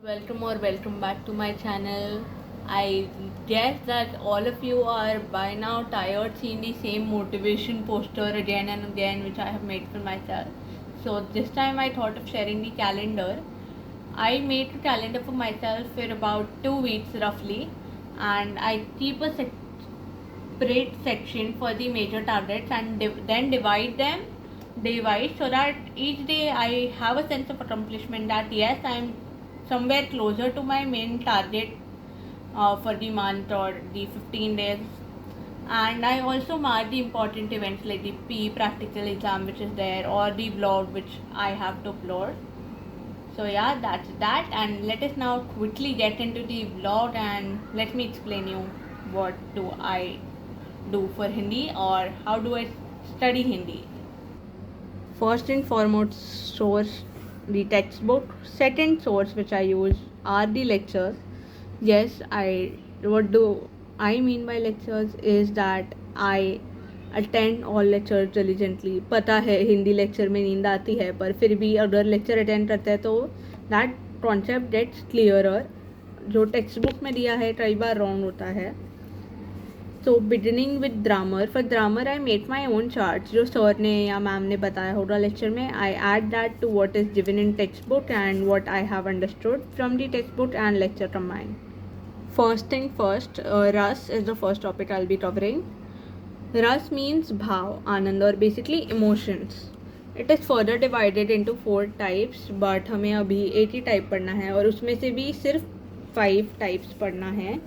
Welcome back to my channel. I guess that all of you are by now tired seeing the same motivation poster again and again which I have made for myself. So this time I thought of sharing the calendar. I made a calendar for myself for about 2 weeks roughly, and I keep a separate section for the major targets and then divide so that each day I have a sense of accomplishment that yes, I'm somewhere closer to my main target for the month or the 15 days. And I also mark the important events like the P practical exam which is there, or the vlog which I have to upload. So yeah, that's that, and let us now quickly get into the vlog and let me explain you what do I do for Hindi or how do I study Hindi. First and foremost source, the textbook. Second source which I use are the lectures. Yes, I what do I mean by lectures is that I attend all lectures diligently. पता है Hindi lecture में नींद आती है, पर फिर भी अगर लेक्चर अटेंड करते हैं तो दैट कॉन्सेप्ट गेट्स क्लियरर. जो टेक्स्ट बुक में दिया है कई बार रॉन्ग होता है. So beginning with grammar. For grammar I make my own chart. जो सर ने या मैम ने बताया होगा लेक्चर में, I add that to what is given in textbook and what I have understood from the textbook and lecture combined. First thing first, Ras is the first topic I'll be covering. Ras means bhav, anand, or basically emotions. It is further divided into 4 types, but हमें अभी 80 type पढ़ना है और उसमें से भी सिर्फ 5 types पढ़ना है.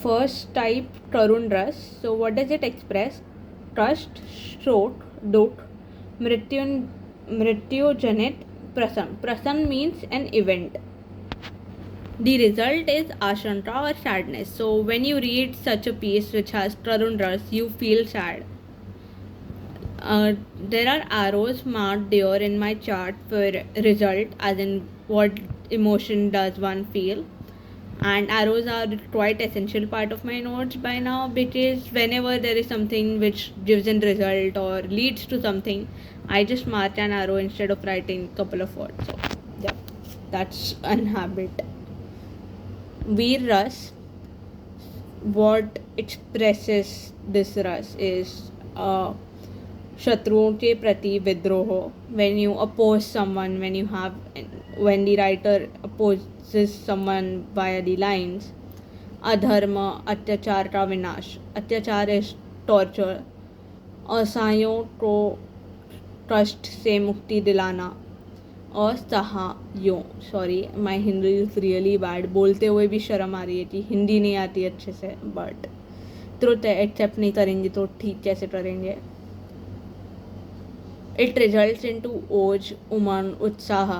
First type, Tarun Ras. So what does it express? Trust, stroke, duk, mrityu janit, prasang. Prasang means an event. The result is ashanka or sadness. So when you read such a piece which has Tarun Ras, you feel sad. There are arrows marked there in my chart for result, as in what emotion does one feel. And arrows are quite essential part of my notes by now, because whenever there is something which gives a result or leads to something, I just mark an arrow instead of writing a couple of words. So yeah, that's an habit. Veer Ras, what expresses this Ras is shatruon ke prati vidroho. When you oppose someone, when the writer opposes someone via the lines. Adharma, अत्याचार का विनाश. अत्याचार is torture. असहायों को कष्ट से मुक्ति दिलाना. असहायों, sorry my Hindi is really bad. बोलते हुए भी शर्म आ रही है कि हिंदी नहीं आती अच्छे से, बट ट्रुथ है, एक्सेप्ट नहीं करेंगे तो ठीक कैसे करेंगे. It results into ओज, उमंग, उत्साह,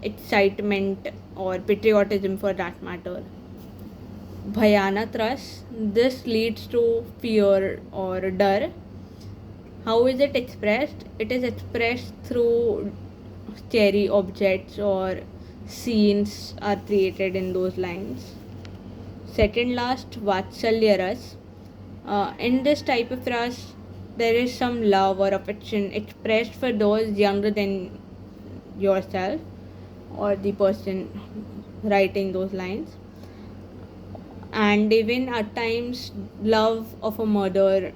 excitement or patriotism for that matter. Bhayanat Ras, this leads to fear or dar. How is it expressed? It is expressed through scary objects or scenes are created in those lines. Second last, Vatsalya Ras. In this type of ras, there is some love or affection expressed for those younger than yourself or the person writing those lines. And even at times, love of a mother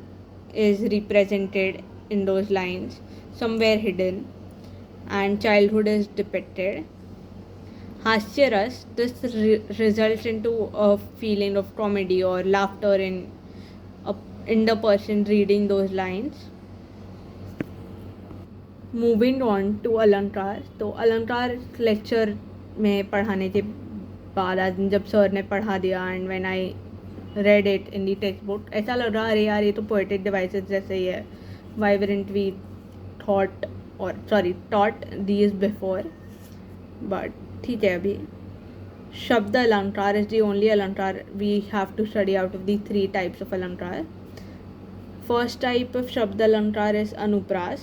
is represented in those lines, somewhere hidden, and childhood is depicted. Hasya Ras, this results into a feeling of comedy or laughter in the person reading those lines. Moving on to alankar. तो अलंकार lecture में पढ़ाने के बाद आज जब sir ने पढ़ा दिया and when I read it in the text book, ऐसा लग रहा अरे यार ये तो पोएटिक डिवाइसेस जैसे ही है. Why weren't we taught these before. But ठीक है, अभी shabd alankar is the only alankar we have to study out of the 3 types of alankar. First type of Shabd Alankar is Anupras.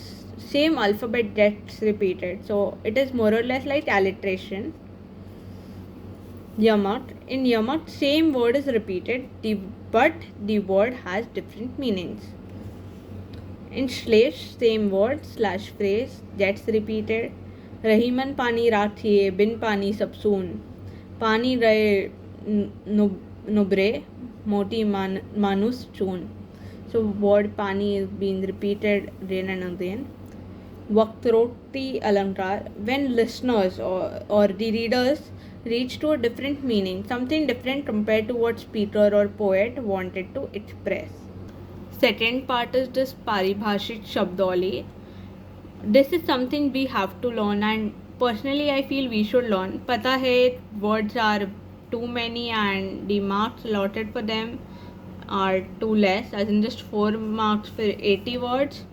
Same alphabet gets repeated, so it is more or less like alliteration. Yamak. In Yamak, same word is repeated, but the word has different meanings. In Shlesh, same word / phrase gets repeated, Rahiman पानी राखिए बिन पानी सब सून पानी रहे नुब्रे मोटी मानुस चून. So word pani is being repeated again and again. Vaktroti Alankar, when listeners or the readers reach to a different meaning, something different compared to what speaker or poet wanted to express. Second part is this Paribhashit Shabdoli. This is something we have to learn, and personally I feel we should learn. Pata hai words are too many and the marks allotted for them are too less, as in just 4 marks for 80 words.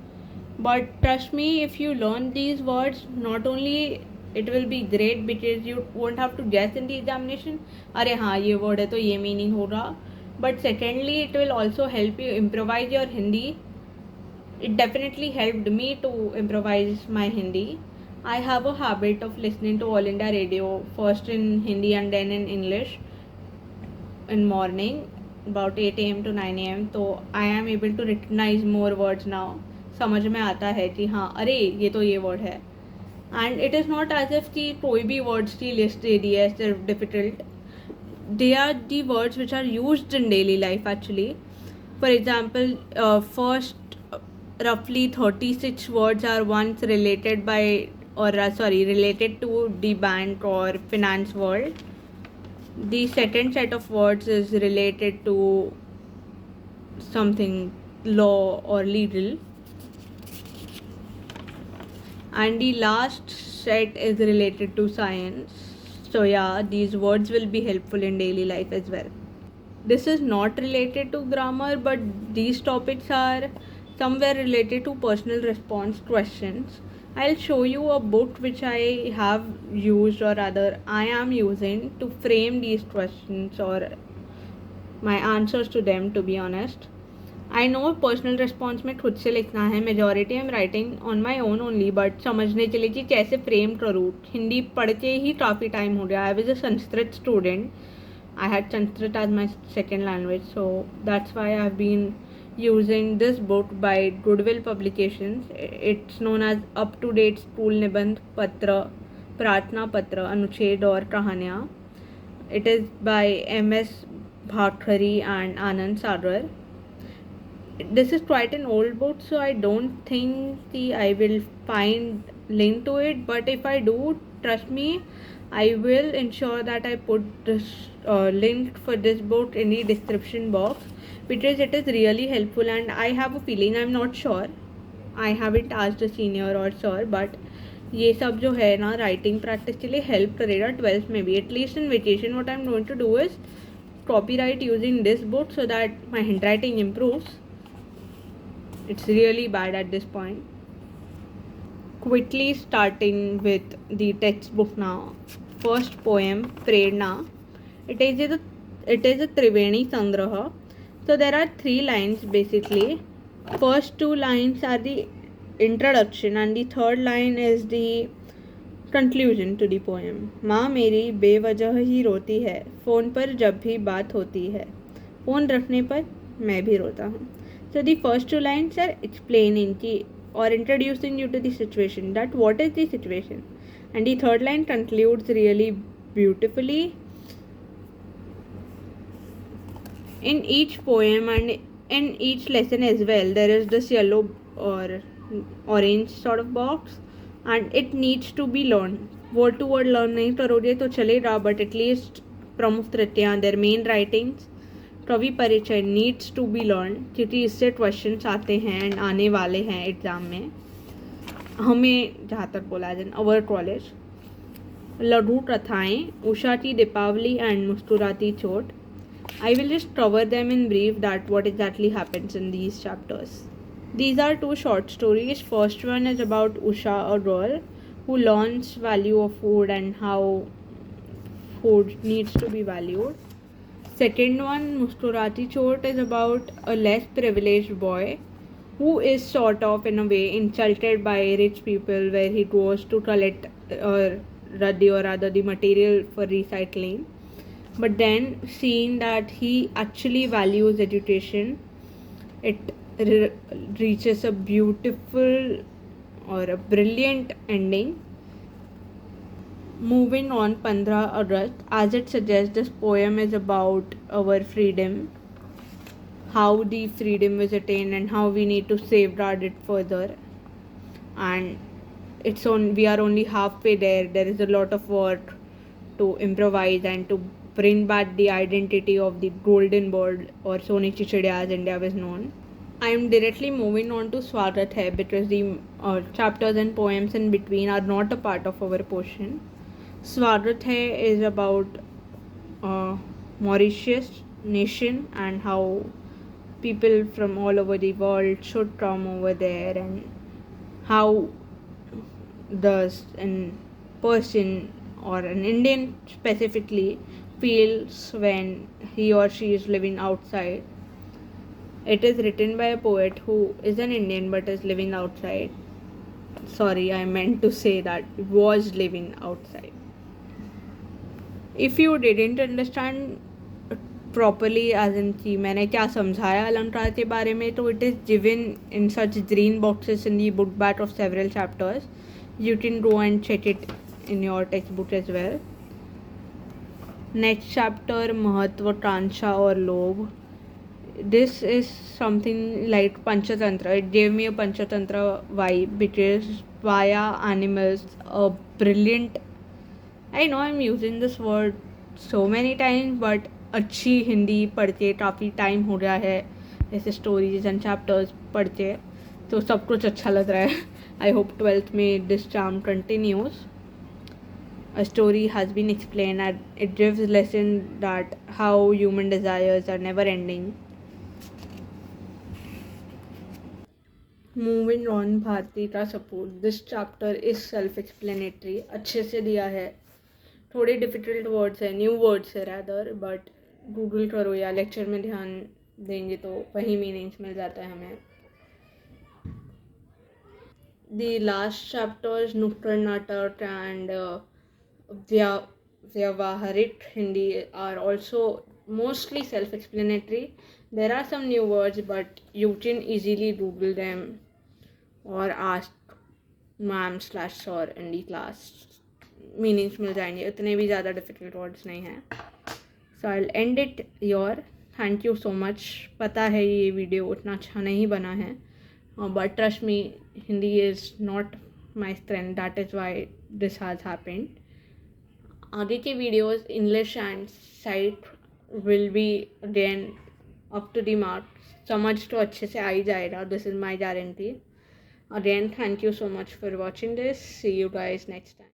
But trust me, if you learn these words, not only it will be great because you won't have to guess in the examination, अरे हाँ ये word है तो ये meaning होगा. But secondly, it will also help you improvise your Hindi. It definitely helped me to improvise my Hindi. I have a habit of listening to All India Radio, first in Hindi and then in English in morning about 8 a.m. to 9 a.m. तो I am able to recognize more words now. समझ में आता है कि हाँ अरे ये तो ये word है. And it is not as if कि कोई भी words की list दे दी है सिर्फ difficult. They are the words which are used in daily life actually. For example, first roughly 36 words are once related related to the bank or finance world. The second set of words is related to something law or legal, and the last set is related to science. So yeah, these words will be helpful in daily life as well. This is not related to grammar, but these topics are somewhere related to personal response questions. I'll show you a book which I have used, or rather I am using, to frame these questions or my answers to them, to be honest. I know personal response में खुद से लिखना है, majority I am writing on my own only, but समझने चले कि कैसे frame करूँ. हिंदी पढ़ते ही काफ़ी time हो गया. I was a Sanskrit student. I had Sanskrit as my second language, so that's why I've been using this book by Goodwill Publications. It's known as Up to Date School Nibandh Patra, Pratna Patra, Anuched or Kahaniya. It is by M.S. Bhakhari and Anand Sagar. This is quite an old book, so I don't think I will find link to it, but if I do, trust me, I will ensure that I put this link for this book in the description box, because it is really helpful. And I have a feeling, I'm not sure, I haven't asked a senior or sir, but ये सब जो है ना writing practice के लिए help करेगा 12th में भी. At least in vacation what I am going to do is copyright using this book so that my handwriting improves. It's really bad at this point. Quickly starting with the textbook now. First poem, Prerna. It is a Triveni Sangraha. So there are 3 lines basically. First 2 lines are the introduction and the third line is the conclusion to the poem. माँ मेरी बेवजह ही रोती है, phone पर जब भी बात होती है, फ़ोन रखने पर मैं भी रोता हूँ. So the first 2 lines are explaining की or introducing you to the situation, that what is the situation, and the third line concludes really beautifully. In each poem and in each lesson as well, there is this yellow or orange sort of box and it needs to be learned. Word to word learn नहीं करोगे तो चलेगा, but at least प्रमुख तृतीया, their main writings, कवि परिचय needs to be learned, क्योंकि इससे questions आते हैं एंड आने वाले हैं एग्ज़ाम में. हमें जहाँ तक बोला जाए अवर कॉलेज. लघु कथाएँ, उषा की दीपावली एंड मुस्कुराती चोट. I will just cover them in brief, that what exactly happens in these chapters. These are 2 short stories. First one is about Usha, a girl who learns value of food and how food needs to be valued. Second one, Muskurati Chot, is about a less privileged boy who is sort of in a way insulted by rich people, where he goes to collect raddi or rather the material for recycling. But then seeing that he actually values education, it reaches a beautiful or a brilliant ending. Moving on, 15 August, as it suggests, this poem is about our freedom, how the freedom was attained, and how we need to safeguard it further. And we are only halfway there. There is a lot of work to improvise and to bring back the identity of the golden bird, or Soni Chichide as India was known. I am directly moving on to Swagat Hai because the chapters and poems in between are not a part of our portion. Swagat Hai is about uh, Mauritius nation and how people from all over the world should come over there, and how does an person or an Indian specifically feels when he or she is living outside. It is written by a poet who is an Indian but is living outside. Sorry, I meant to say that was living outside. If you didn't understand properly, as in कि मैंने क्या समझाया अलंकार के बारे में, तो it is given in such green boxes in the book back of several chapters. You can go and check it in your textbook as well. Next chapter, महत्वाकांक्षा और लोभ. This is something like Panchatantra. It gave me a Panchatantra vibe because via animals, a brilliant, I know I'm using this word so many times, but अच्छी हिंदी पढ़ के काफ़ी time हो गया है ऐसे स्टोरीज एंड चैप्टर्स पढ़ के, तो सब कुछ अच्छा लग रहा है. आई होप 12th में this charm continues. A story has been explained and it gives a lesson that how human desires are never ending. Moving on, Bharati का support. This chapter is self explanatory. अच्छे से दिया है. थोड़े difficult words है, new words है rather, but Google करो या लेक्चर में ध्यान देंगे तो वही मीनिंग्स मिल जाता है हमें. द लास्ट चैप्टर्स नुक्कड़ natak and vyavaharik Hindi are also mostly self-explanatory. There are some new words, but you can easily Google them or ask ma'am/sir in the class. Meanings मिल जाएंगे. इतने भी ज़्यादा डिफ़िकल्ट वर्ड्स नहीं हैं. So I end it your. Thank you so much. पता है ये वीडियो उतना अच्छा नहीं बना है, but trust me, Hindi is not my strength. That is why this has happened. आगे के videos English and site will be again up to the mark. समझ तो अच्छे से आ ही जाएगा. This is my guarantee. Again, thank you so much for watching this. See you guys next time.